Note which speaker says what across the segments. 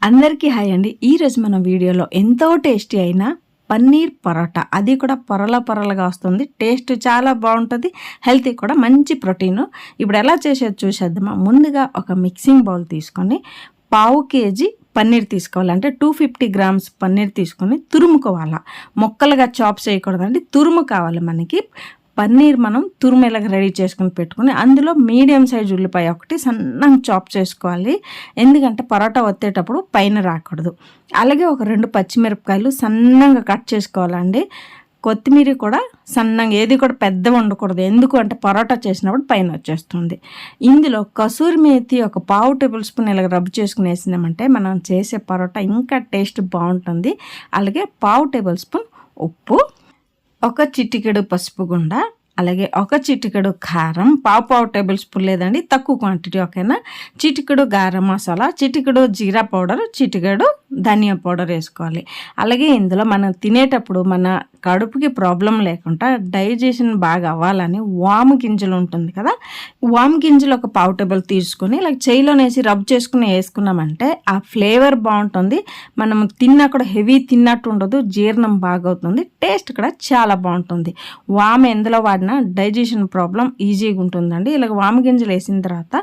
Speaker 1: అందరికీ హాయ్ అండి. ఈరోజు మన వీడియోలో ఎంతో టేస్టీ అయిన పన్నీర్ పరోటా, అది కూడా పొరలుగా వస్తుంది. టేస్ట్ చాలా బాగుంటుంది, హెల్తీ కూడా, మంచి ప్రోటీన్. ఇప్పుడు ఎలా చేసేది చూసేద్దామా. ముందుగా ఒక మిక్సింగ్ బౌల్ తీసుకొని 1/2 kg పన్నీర్ తీసుకోవాలి. అంటే 250 grams పన్నీర్ తీసుకొని తురుముకోవాలా. మొక్కలుగా చాప్ చేయకూడదండి, తురుము కావాలి మనకి. పన్నీర్ మనం తురుమేలాగా రెడీ చేసుకుని పెట్టుకుని అందులో మీడియం సైజ్ ఉల్లిపాయ ఒకటి సన్నగా చాప్ చేసుకోవాలి. ఎందుకంటే పరోటా వత్తేటప్పుడు పైన రాకూడదు. అలాగే ఒక 2 పచ్చిమిరపకాయలు సన్నగా కట్ చేసుకోవాలండి. కొత్తిమీర కూడా సన్నగా, ఏది కూడా పెద్దగా ఉండకూడదు. ఎందుకు అంటే పరోటా చేసినప్పుడు పైన వచ్చేస్తుంది. ఇందులో కసూరి మేతి ఒక 1/2 tablespoon ఇలా రబ్ చేసుకుని వేసినామంటే మనం చేసే పరోటా ఇంకా టేస్ట్ బాగుంటుంది. అలాగే 1/2 tablespoon ఉప్పు, ఒక చిటికెడు పసుపు గుండ, అలాగే ఒక చిటికెడు కారం, 1/2 tablespoon లేదండి, తక్కువ క్వాంటిటీ. ఓకేనా. చిటికెడు గారం మసాలా, చిటికెడు జీరా పౌడర్, చిటికెడు ధనియా పౌడర్ వేసుకోవాలి. అలాగే ఇందులో మనం తినేటప్పుడు మన కడుపుకి ప్రాబ్లం లేకుండా డైజెషన్ బాగా అవ్వాలని వాము గింజలు ఉంటుంది కదా, వాము గింజలు ఒక 1/2 table తీసుకొని ఇలా చేయిలోనేసి రబ్ చేసుకుని వేసుకున్నామంటే ఆ ఫ్లేవర్ బాగుంటుంది. మనం తిన్నా కూడా హెవీ తిన్నట్టు ఉండదు, జీర్ణం బాగా అవుతుంది, టేస్ట్ కూడా చాలా బాగుంటుంది. వాము ఎందులో వాడినా డైజెషన్ ప్రాబ్లం ఈజీగా ఉంటుందండి. ఇలా వాము గింజలు వేసిన తర్వాత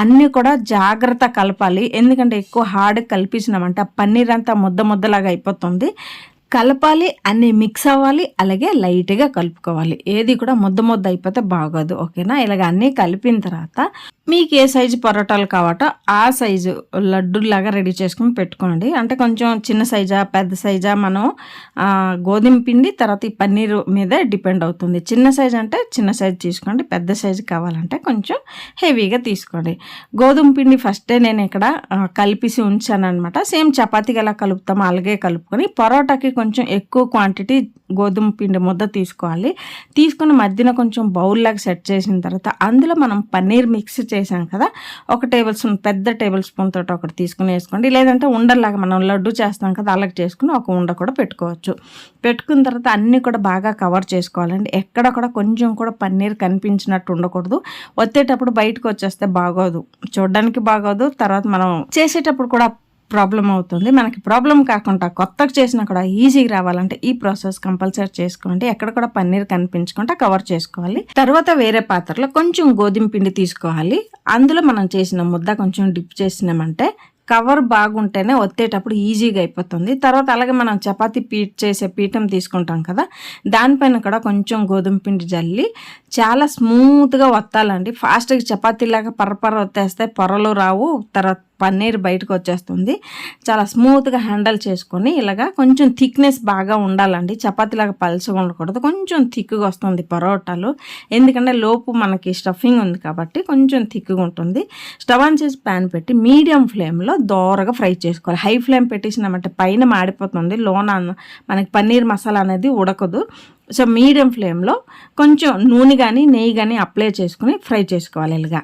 Speaker 1: అన్నీ కూడా జాగ్రత్త కలపాలి. ఎందుకంటే ఎక్కువ హార్డ్ కలిపించినామంటే ఆ పన్నీర్ అంతా ముద్దలాగా అయిపోతుంది. కలపాలి, అన్నీ మిక్స్ అవ్వాలి, అలాగే లైట్గా కలుపుకోవాలి. ఏది కూడా ముద్ద అయిపోతే బాగోదు. ఓకేనా. ఇలాగ అన్నీ కలిపిన తర్వాత మీకు ఏ సైజు పరోటాలు కావాలో ఆ సైజు లడ్డూలాగా రెడీ చేసుకుని పెట్టుకోండి. అంటే కొంచెం చిన్న సైజా పెద్ద సైజా మనం గోధుమ పిండి తర్వాత ఈ పన్నీర్ మీద డిపెండ్ అవుతుంది. చిన్న సైజు అంటే చిన్న సైజు తీసుకోండి, పెద్ద సైజు కావాలంటే కొంచెం హెవీగా తీసుకోండి. గోధుమ పిండి ఫస్టే నేను ఇక్కడ కలిపిసి ఉంచాను అనమాట. సేమ్ చపాతీకి ఎలా కలుపుతామో అలాగే కలుపుకొని పరోటాకి కొంచెం ఎక్కువ క్వాంటిటీ గోధుమ పిండి ముద్ద తీసుకోవాలి. తీసుకుని మధ్యన కొంచెం బౌల్ లాగా సెట్ చేసిన తర్వాత అందులో మనం పన్నీర్ మిక్స్ చేసాం కదా, ఒక పెద్ద టేబుల్ స్పూన్ తోటి ఒకటి తీసుకుని వేసుకోండి. లేదంటే ఉండలాగా మనం లడ్డు చేస్తాం కదా అలాగే చేసుకుని ఒక ఉండ కూడా పెట్టుకోవచ్చు. పెట్టుకున్న తర్వాత అన్నీ కూడా బాగా కవర్ చేసుకోవాలండి. ఎక్కడ కూడా కొంచెం కూడా పన్నీర్ కనిపించినట్టు ఉండకూడదు. వచ్చేటప్పుడు బయటకు వచ్చేస్తే బాగోదు, చూడడానికి బాగోదు, తర్వాత మనం చేసేటప్పుడు కూడా ప్రాబ్లం అవుతుంది. మనకి ప్రాబ్లం కాకుండా కొత్తగా చేసినా కూడా ఈజీగా రావాలంటే ఈ ప్రాసెస్ కంపల్సరీ చేసుకోండి. ఎక్కడ కూడా పన్నీర్ కనిపించకుండా కవర్ చేసుకోవాలి. తర్వాత వేరే పాత్రలో కొంచెం గోధుమ పిండి తీసుకోవాలి. అందులో మనం చేసిన ముద్ద కొంచెం డిప్ చేసినామంటే కవర్ బాగుంటేనే ఒత్తేటప్పుడు ఈజీగా అయిపోతుంది. తర్వాత అలాగే మనం చపాతీ చేసే పీఠం తీసుకుంటాం కదా, దానిపైన కూడా కొంచెం గోధుమ పిండి జల్లి చాలా స్మూత్గా ఒత్తాలండి. ఫాస్ట్గా చపాతీలాగా పర్ర ఒత్తేస్తే పొరలు రావు, తర్వాత పన్నీర్ బయటకు వచ్చేస్తుంది. చాలా స్మూత్గా హ్యాండిల్ చేసుకొని ఇలాగా కొంచెం థిక్నెస్ బాగా ఉండాలండి. చపాతీలాగా పలుచగా ఉండకూడదు, కొంచెం థిక్గా వస్తుంది పరోటాలు. ఎందుకంటే లోపు మనకి స్టఫింగ్ ఉంది కాబట్టి కొంచెం థిక్గా ఉంటుంది. స్టవ్ ఆన్ చేసి ప్యాన్ పెట్టి మీడియం ఫ్లేమ్లో దోరగా ఫ్రై చేసుకోవాలి. హై ఫ్లేమ్ పెట్టేసినామంటే పైన మాడిపోతుంది, లోన మనకి పన్నీర్ మసాలా అనేది ఉడకదు. సో మీడియం ఫ్లేమ్లో కొంచెం నూనె కానీ నెయ్యి కానీ అప్లై చేసుకుని ఫ్రై చేసుకోవాలి. ఇలాగా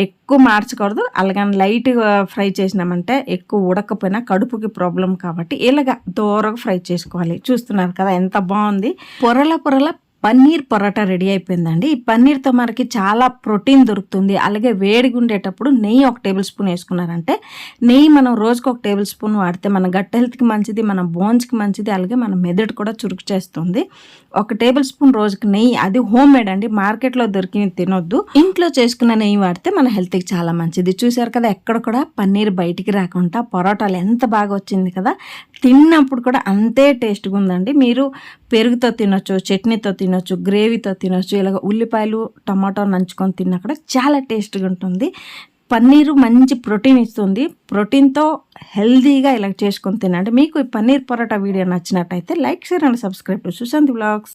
Speaker 1: ఎక్కువ మార్చకూడదు. అలాగని లైట్గా ఫ్రై చేసినామంటే ఎక్కువ ఉడకపోయినా కడుపుకి ప్రాబ్లం కాబట్టి ఇలాగా దూరగా ఫ్రై చేసుకోవాలి. చూస్తున్నారు కదా ఎంత బాగుంది. పొరల పన్నీర్ పరోటా రెడీ అయిపోయిందండి. ఈ పన్నీర్తో మనకి చాలా ప్రోటీన్ దొరుకుతుంది. అలాగే వేడిగా ఉండేటప్పుడు నెయ్యి 1 tablespoon వేసుకున్నారంటే, నెయ్యి మనం రోజుకు 1 tablespoon వాడితే మన గట్ హెల్త్కి మంచిది, మన బోన్స్కి మంచిది, అలాగే మన మెదడు కూడా చురుకు చేస్తుంది. 1 tablespoon రోజుకి నెయ్యి, అది హోమ్ మేడ్ అండి, మార్కెట్లో దొరికినవి తినొద్దు. ఇంట్లో చేసుకున్న నెయ్యి వాడితే మన హెల్త్కి చాలా మంచిది. చూసారు కదా ఎక్కడ కూడా పన్నీర్ బయటికి రాకుండా పరోటాలు ఎంత బాగా వచ్చింది కదా. తిన్నప్పుడు కూడా అంతే టేస్ట్గా ఉందండి. మీరు పెరుగుతో తినొచ్చు, చట్నీతో తినొచ్చు, గ్రేవీతో తినొచ్చు, ఇలాగ ఉల్లిపాయలు టమాటో నంచుకొని తిన్నా కూడా చాలా టేస్ట్గా ఉంటుంది. పన్నీరు మంచి ప్రోటీన్ ఇస్తుంది. ప్రోటీన్తో హెల్తీగా ఇలా చేసుకొని తినండి. మీకు ఈ పన్నీర్ పరోటా వీడియో నచ్చినట్టయితే like, share and subscribe to Sushanti vlogs.